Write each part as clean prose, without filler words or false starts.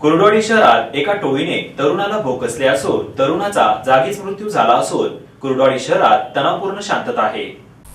कुर्डवाडी शहरात एका टोळीने तरुणाला भोकसले असून तरुणाचा जागीच मृत्यू झाला असून कुर्डवाडी शहरात तणावपूर्ण शांतता आहे।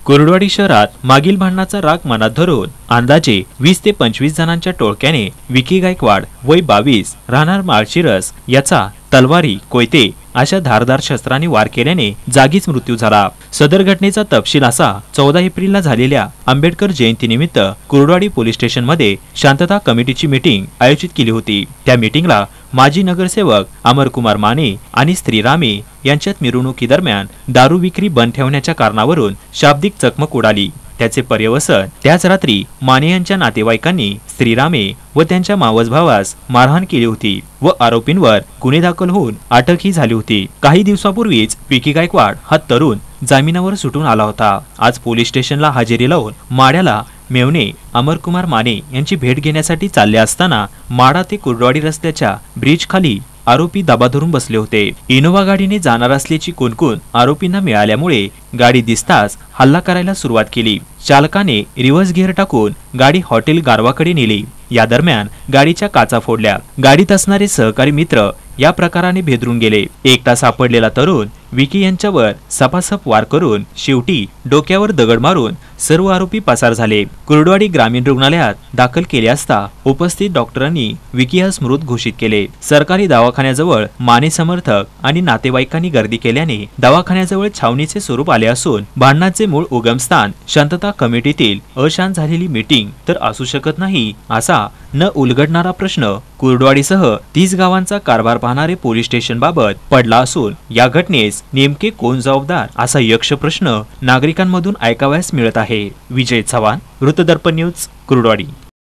कुर्डवाडी शहरात मागील भांडणाचा राग मनात धरून अंदाजे 20 ते 25 जणांच्या टोळक्याने विकी गायकवाड वय 22 राहणार माळशिरस याचा तलवारी कोयते अशा धारदार शस्त्रांनी वार केल्याने जागीच मृत्यू झाला। सदर घटनेचा तपशील असा 14 एप्रिलला झालेल्या आंबेडकर जयंतीनिमित्त कुर्डवाडी पोलीस स्टेशन मध्ये शांतता कमिटीची मीटिंग आयोजित केली होती। त्या मीटिंगला माजी नगरसेवक अमरकुमार माने आणि श्रीरामे यांच्यात मिरवणुकीदरम्यान दारू विक्री बंद ठेवण्याच्या कारणावरून शाब्दिक चकमक उडाली। त्याचे पर्यवसन त्याच रात्री माने यांच्या नातेवाईकांनी श्रीरामे व त्यांच्या मावस भावास मारहाण केली होती व आरोपींवर गुन्हे दाखल होऊन अटकही झाली होती। काही दिवसापूर्वीच विकी गायकवाड हा तरुण जामिनावर सुटून आला होता। आज पोलीस स्टेशनला हजेरी लावून माड्याला मेवणे अमरकुमार माने यांची भेट घेण्यासाठी चालले असताना माडा ते कुर्डवाडी रस्त्याच्या ब्रिज खाली आरोपी दबा धरून बसले होते। इनोवा गाडीने जाणार असल्याची कुणकुण आरोपींना मिळाल्यामुळे गाडी दिसताच हल्ला करायला सुरुवात केली। चालकाने रिव्हर्स गिअर टाकून गाडी हॉटेल गारवाकडे नेली। या दरम्यान गाडीच्या काचा फोडल्या। गाडीत असणारे सहकारी मित्र या प्रकाराने भेदरून गेले। एकटा सापडलेला तरुण विकी यांच्यावर सपासप वार करून शेवटी डोक्यावर दगड मारून सर्व आरोपी पसार झाले। कुर्डवाडी ग्रामीण रुग्णालयात दाखल केले असता उपस्थित डॉक्टरांनी विकी यास मृत घोषित केले। सरकारी दवाखान्याजवळ माने समर्थक आणि नातेवाईकांनी गर्दी केल्याने दवाखान्याजवळ छावणीचे स्वरूप आले असून भांडणाचे मूळ उगमस्थान शांतता कमिटीतील अशांत झालेली मीटिंग तर असू शकत नाही असा न उलगडणारा प्रश्न कुर्डवाडीसह 30 गावांचा कारभार पाहणारे पोलीस स्टेशन बाबत पडला असून या घटनेस नेमके कोण जबाबदार असा यक्ष प्रश्न नागरिकांमधून ऐकावयास मिळत आहे। विजय चव्हाण, वृत्तदर्पण न्यूज, कुर्डवाडी।